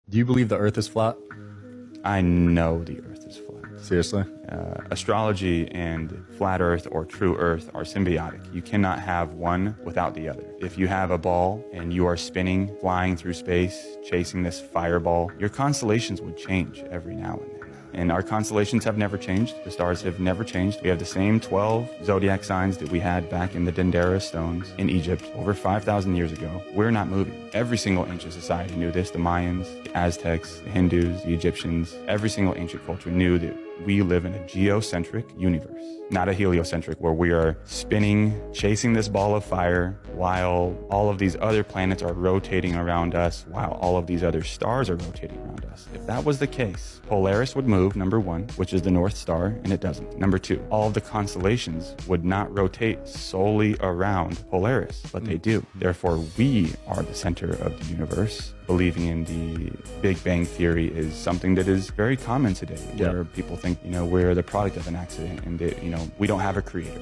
Do you believe the Earth is flat? I know the Earth is flat. Seriously? Astrology and flat Earth or true Earth are symbiotic. You cannot have one without the other. If you have a ball and you are spinning, flying through space, chasing this fireball, your constellations would change every now and then. And our constellations have never changed. The stars have never changed. We have the same 12 zodiac signs that we had back in the Dendera stones in Egypt over 5,000 years ago. We're not moving. Every single ancient society knew this. The Mayans, the Aztecs, the Hindus, the Egyptians, every single ancient culture knew that we live in a geocentric universe, not a heliocentric, where we are spinning, chasing this ball of fire while all of these other planets are rotating around us, while all of these other stars are rotating around us. If that was the case, Polaris would move, number one, which is the North Star, and it doesn't. Number two, all of the constellations would not rotate solely around Polaris, but they do. Therefore, we are the center of the universe. Believing in the Big Bang Theory is something that is very common today, where people think, we're the product of an accident and that, we don't have a creator.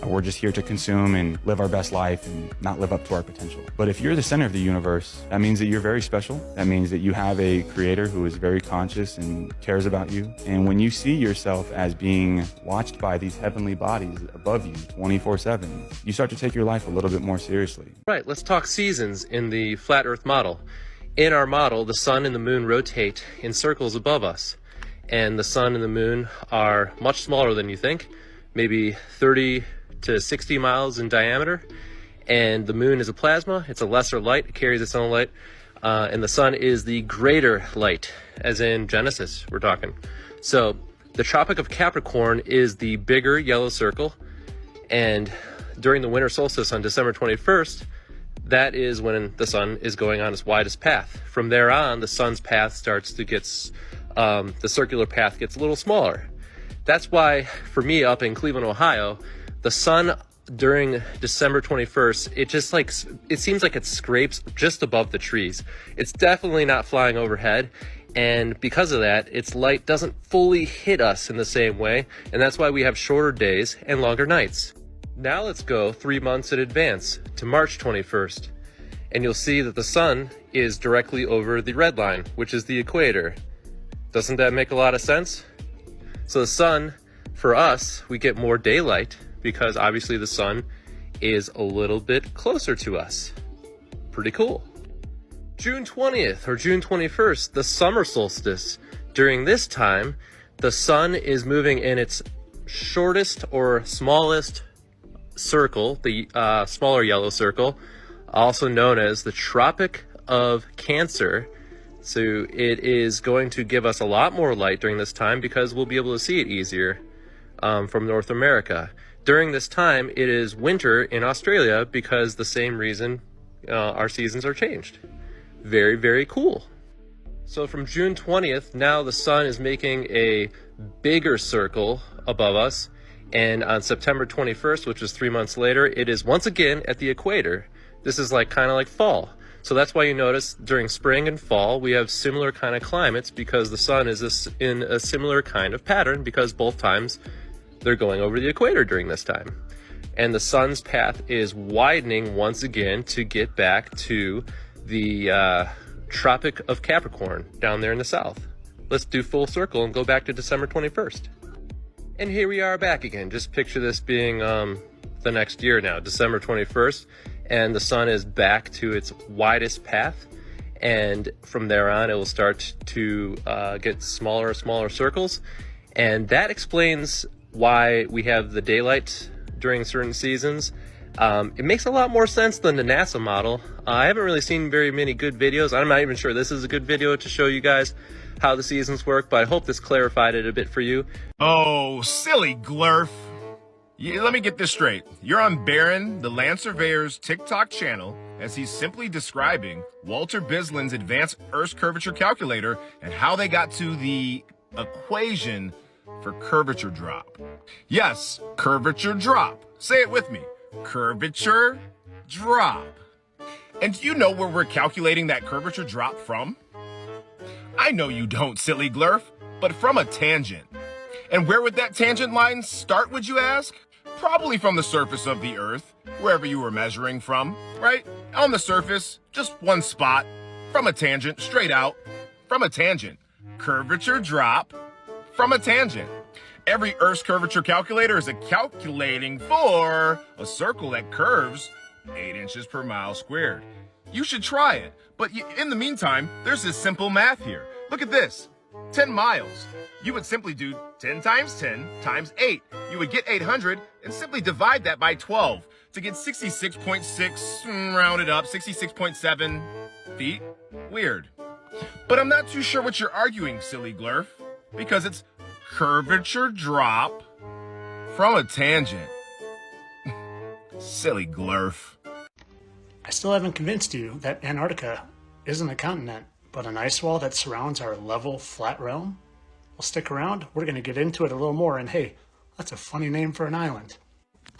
We're just here to consume and live our best life and not live up to our potential. But if you're the center of the universe, that means that you're very special. That means that you have a creator who is very conscious and cares about you. And when you see yourself as being watched by these heavenly bodies above you 24/7, you start to take your life a little bit more seriously. Right, let's talk seasons in the flat Earth model. In our model, the sun and the moon rotate in circles above us. And the sun and the moon are much smaller than you think, maybe 30 to 60 miles in diameter. And the moon is a plasma. It's a lesser light. It carries its own light. And the sun is the greater light, as in Genesis, we're talking. So the Tropic of Capricorn is the bigger yellow circle. And during the winter solstice on December 21st, that is when the sun is going on its widest path. From there on, the sun's path starts to the circular path gets a little smaller. That's why, for me up in Cleveland, Ohio, the sun during December 21st, it seems like it scrapes just above the trees. It's definitely not flying overhead. And because of that, its light doesn't fully hit us in the same way. And that's why we have shorter days and longer nights. Now let's go 3 months in advance to March 21st, and you'll see that the sun is directly over the red line, which is the equator. Doesn't that make a lot of sense? So the sun, for us, we get more daylight because obviously the sun is a little bit closer to us. Pretty cool. June 20th or June 21st, the summer solstice. During this time, the sun is moving in its shortest or smallest circle, the smaller yellow circle, also known as the Tropic of Cancer. So it is going to give us a lot more light during this time because we'll be able to see it easier from North America. During this time, it is winter in Australia because the same reason our seasons are changed. Very, very cool. So from June 20th, now the sun is making a bigger circle above us. And on September 21st, which is 3 months later, it is once again at the equator. This is kind of like fall. So that's why you notice during spring and fall, we have similar kind of climates because the sun is in a similar kind of pattern because both times they're going over the equator during this time. And the sun's path is widening once again to get back to the Tropic of Capricorn down there in the south. Let's do full circle and go back to December 21st. And here we are back again. Just picture this being the next year now, December 21st, and the sun is back to its widest path. And from there on, it will start to get smaller and smaller circles. And that explains why we have the daylight during certain seasons. It makes a lot more sense than the NASA model. I haven't really seen very many good videos. I'm not even sure this is a good video to show you guys how the seasons work, but I hope this clarified it a bit for you. Oh, silly Glurf. Let me get this straight. You're on Baron, the land surveyor's TikTok channel, as he's simply describing Walter Bislin's advanced Earth's curvature calculator and how they got to the equation for curvature drop. Yes, curvature drop. Say it with me. Curvature drop. And do you know where we're calculating that curvature drop from? I know you don't, silly Glurf, but from a tangent. And where would that tangent line start, would you ask? Probably from the surface of the Earth, wherever you were measuring from, right? On the surface, just one spot, from a tangent, straight out. from a tangent. Curvature drop from a tangent. Every Earth's curvature calculator is calculating for a circle that curves 8 inches per mile squared. You should try it, but in the meantime, there's this simple math here. Look at this, 10 miles. You would simply do 10 times 10 times 8. You would get 800 and simply divide that by 12 to get 66.6, rounded up, 66.7 feet. Weird. But I'm not too sure what you're arguing, silly glurf, because it's curvature drop from a tangent. Silly glurf. I still haven't convinced you that Antarctica isn't a continent, but an ice wall that surrounds our level, flat realm. Well, stick around. We're going to get into it a little more, and hey, that's a funny name for an island.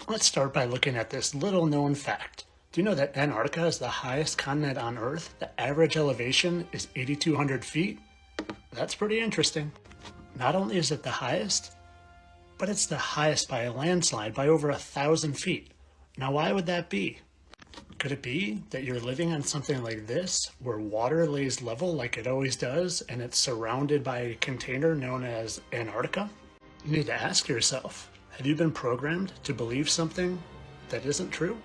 Let's start by looking at this little known fact. Do you know that Antarctica is the highest continent on Earth? The average elevation is 8,200 feet. That's pretty interesting. Not only is it the highest, but it's the highest by a landslide by over 1,000 feet. Now, why would that be? Could it be that you're living on something like this, where water lays level like it always does, and it's surrounded by a container known as Antarctica? You need to ask yourself, have you been programmed to believe something that isn't true?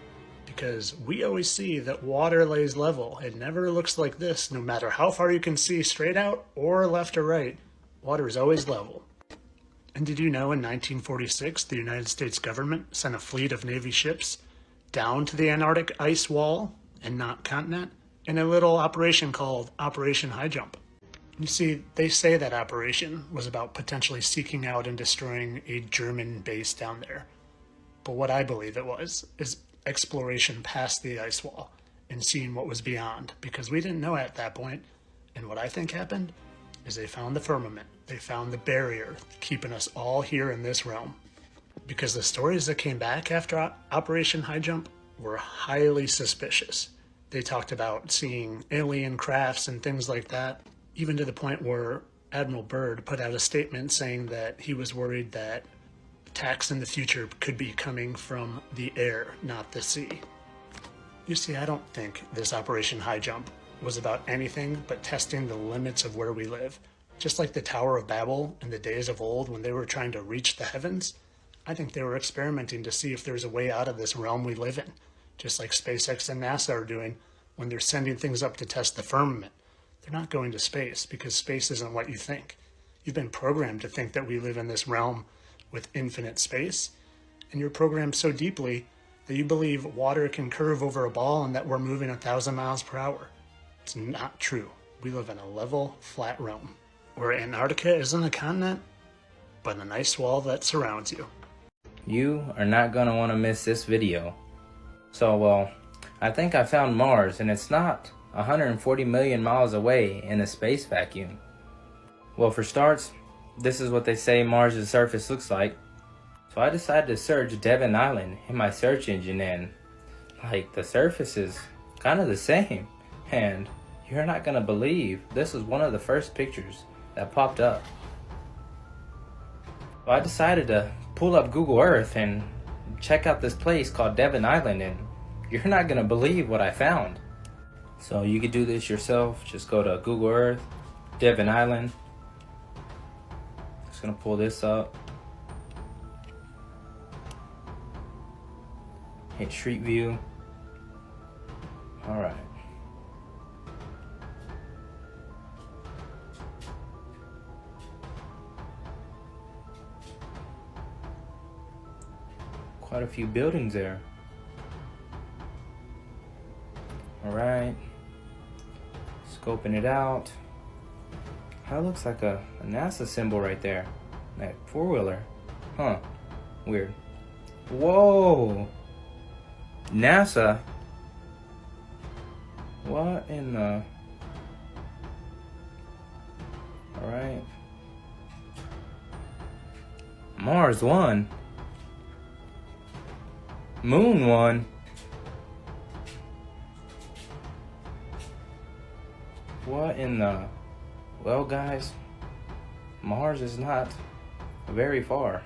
Because we always see that water lays level. It never looks like this, no matter how far you can see straight out or left or right. Water is always level. And did you know in 1946, the United States government sent a fleet of Navy ships down to the Antarctic ice wall and not continent in a little operation called Operation High Jump? You see, they say that operation was about potentially seeking out and destroying a German base down there. But what I believe it was is exploration past the ice wall and seeing what was beyond, because we didn't know at that point. And what I think happened is they found the firmament. They found the barrier keeping us all here in this realm. Because the stories that came back after Operation High Jump were highly suspicious. They talked about seeing alien crafts and things like that, even to the point where Admiral Byrd put out a statement saying that he was worried that attacks in the future could be coming from the air, not the sea. You see, I don't think this Operation High Jump was about anything but testing the limits of where we live. Just like the Tower of Babel in the days of old when they were trying to reach the heavens, I think they were experimenting to see if there's a way out of this realm we live in, just like SpaceX and NASA are doing when they're sending things up to test the firmament. They're not going to space because space isn't what you think. You've been programmed to think that we live in this realm with infinite space, and you're programmed so deeply that you believe water can curve over a ball and that we're moving 1,000 miles per hour. It's not true. We live in a level, flat realm, where Antarctica isn't a continent, but an ice wall that surrounds you. You are not going to want to miss this video. So, well, I think I found Mars, and it's not 140 million miles away in a space vacuum. Well, for starts, this is what they say Mars' surface looks like. So I decided to search Devon Island in my search engine, and like, the surface is kind of the same. And you're not going to believe this is one of the first pictures that popped up. So I decided to pull up Google Earth and check out this place called Devon Island, and you're not going to believe what I found. So you could do this yourself. Just go to Google Earth, Devon Island. Just going to pull this up. Hit Street View. Alright. Quite a few buildings there. Alright. Scoping it out. That looks like a NASA symbol right there. That four-wheeler. Huh. Weird. Whoa! NASA? What in the... Alright. Mars 1. Moon 1. What in the... Well, guys, Mars is not very far.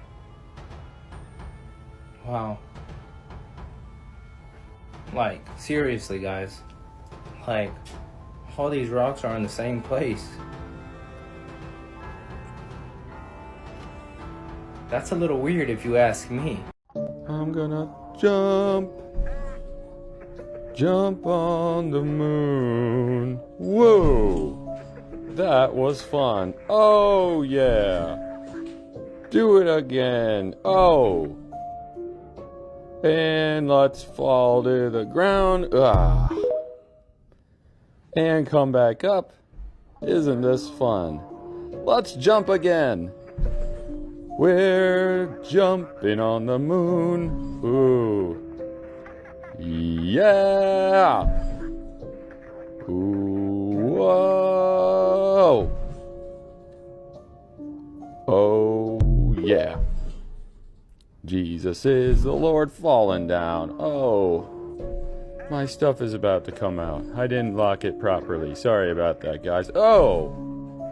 Wow. Like, seriously, guys. Like, all these rocks are in the same place. That's a little weird if you ask me. I'm gonna jump on the moon. Whoa, that was fun. Oh yeah, do it again. Oh, and let's fall to the ground. And come back up. Isn't this fun? Let's jump again. We're jumping on the moon. Ooh. Yeah. Ooh. Whoa. Oh, yeah. Jesus is the Lord falling down. Oh. My stuff is about to come out. I didn't lock it properly. Sorry about that, guys. Oh.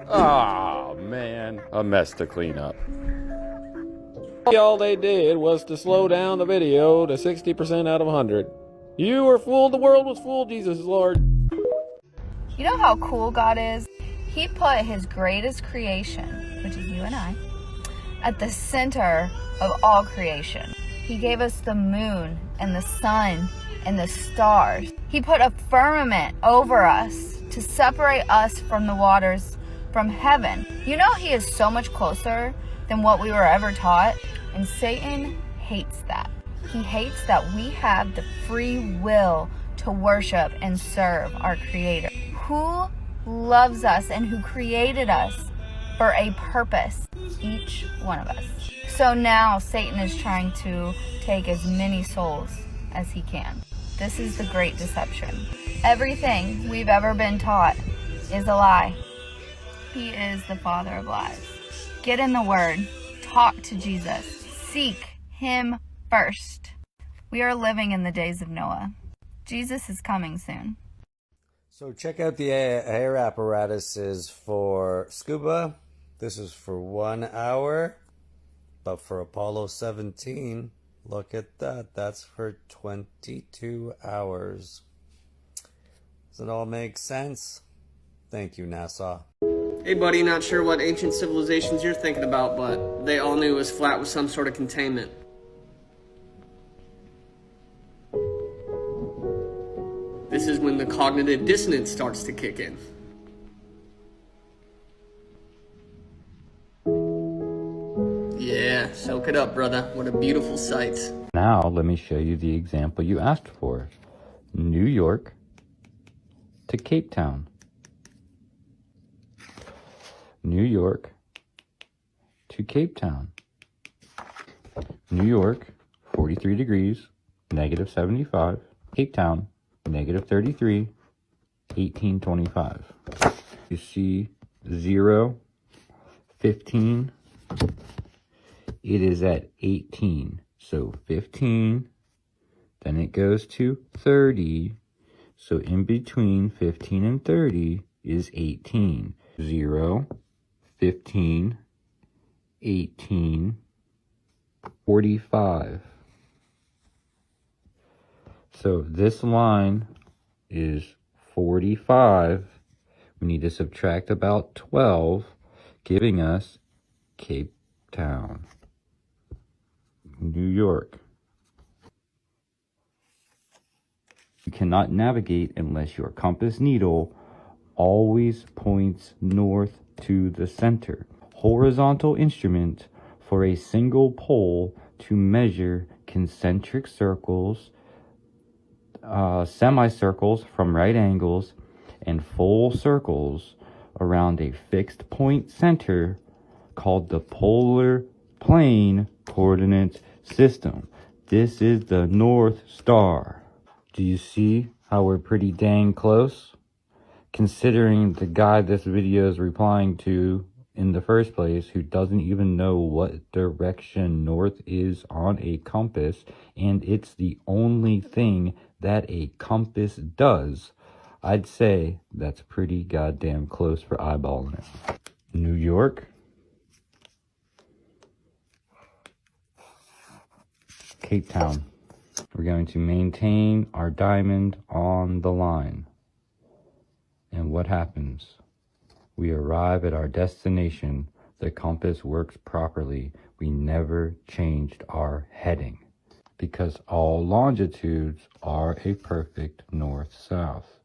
Ah, man. A mess to clean up. All they did was to slow down the video to 60% out of 100. You were fooled, the world was fooled, Jesus is Lord. You know how cool God is? He put his greatest creation, which is you and I, at the center of all creation. He gave us the moon and the sun and the stars. He put a firmament over us to separate us from the waters from heaven. You know, he is so much closer than what we were ever taught, and Satan hates that. He hates that we have the free will to worship and serve our Creator, who loves us and who created us for a purpose, each one of us. So now Satan is trying to take as many souls as he can. This is the great deception. Everything we've ever been taught is a lie. He is the father of lies. Get in the Word. Talk to Jesus. Seek him first. We are living in the days of Noah. Jesus is coming soon. So check out the air apparatuses for scuba. This is for 1 hour. But for Apollo 17, look at that. That's for 22 hours. Does it all make sense? Thank you, NASA. Hey buddy, not sure what ancient civilizations you're thinking about, but they all knew it was flat with some sort of containment. This is when the cognitive dissonance starts to kick in. Yeah, soak it up, brother. What a beautiful sight. Now let me show you the example you asked for. New York to Cape Town. New York to Cape Town. New York, 43 degrees, negative 75. Cape Town, negative 33, 1825. You see 0, 15. It is at 18. So 15, then it goes to 30. So in between 15 and 30 is 18. 0, 15, 18, 45. So this line is 45. We need to subtract about 12, giving us Cape Town, New York. You cannot navigate unless your compass needle always points north to the center. Horizontal instrument for a single pole to measure concentric circles, semicircles from right angles, and full circles around a fixed point center called the polar plane coordinate system. This is the North Star. Do you see how we're pretty dang close? Considering the guy this video is replying to in the first place, who doesn't even know what direction north is on a compass, and it's the only thing that a compass does, I'd say that's pretty goddamn close for eyeballing it. New York, Cape Town. We're going to maintain our diamond on the line. And what happens? We arrive at our destination, The compass works properly. We never changed our heading because all longitudes are a perfect north-south.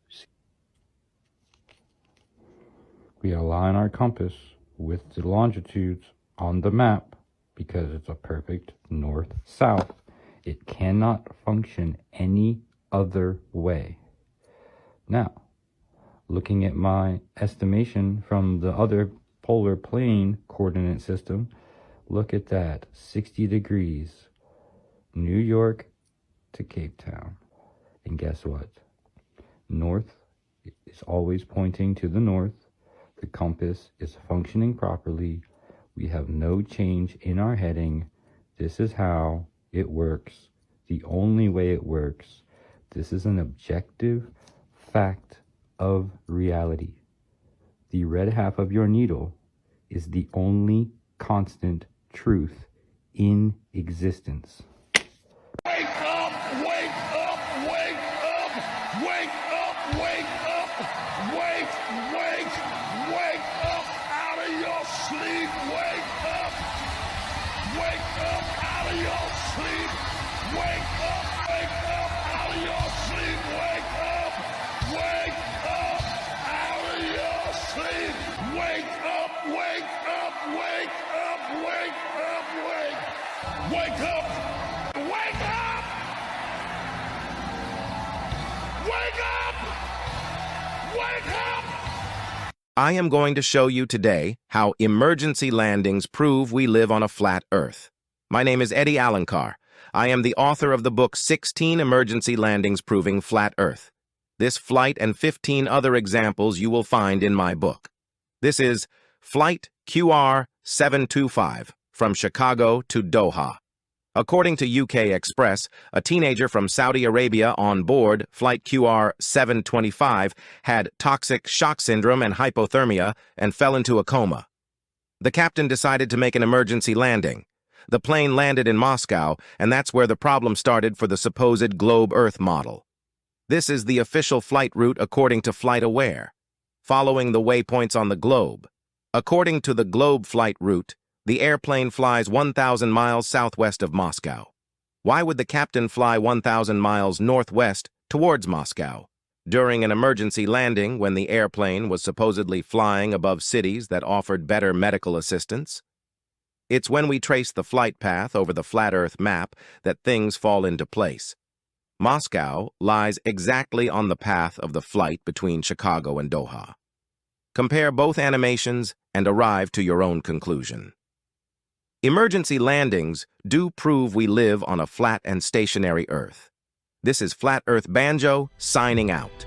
We align our compass with the longitudes on the map because it's a perfect north-south. It cannot function any other way. Now, looking at my estimation from the other polar plane coordinate system, look at that, 60 degrees, New York to Cape Town. And guess what? North is always pointing to the north. The compass is functioning properly. We have no change in our heading. This is how it works. The only way it works. This is an objective fact of reality. The red half of your needle is the only constant truth in existence. Wake up, wake up, wake up, wake up, wake up, wake up out of your sleep, wake up out of your sleep, wake up out of your sleep, wake up out of your sleep, wake up, wake up, wake up, wake up, wake up, wake up, wake up, wake up. I am going to show you today how emergency landings prove we live on a flat Earth. My name is Eddie Alencar. I am the author of the book 16 Emergency Landings Proving Flat Earth. This flight and 15 other examples you will find in my book. This is Flight QR 725 from Chicago to Doha. According to UK Express, a teenager from Saudi Arabia on board Flight QR 725 had toxic shock syndrome and hypothermia and fell into a coma. The captain decided to make an emergency landing. The plane landed in Moscow, and that's where the problem started for the supposed globe Earth model. This is the official flight route according to FlightAware, following the waypoints on the globe. According to the globe flight route, the airplane flies 1,000 miles southwest of Moscow. Why would the captain fly 1,000 miles northwest towards Moscow? During an emergency landing when the airplane was supposedly flying above cities that offered better medical assistance? It's when we trace the flight path over the flat Earth map that things fall into place. Moscow lies exactly on the path of the flight between Chicago and Doha. Compare both animations and arrive to your own conclusion. Emergency landings do prove we live on a flat and stationary Earth. This is Flat Earth Banjo signing out.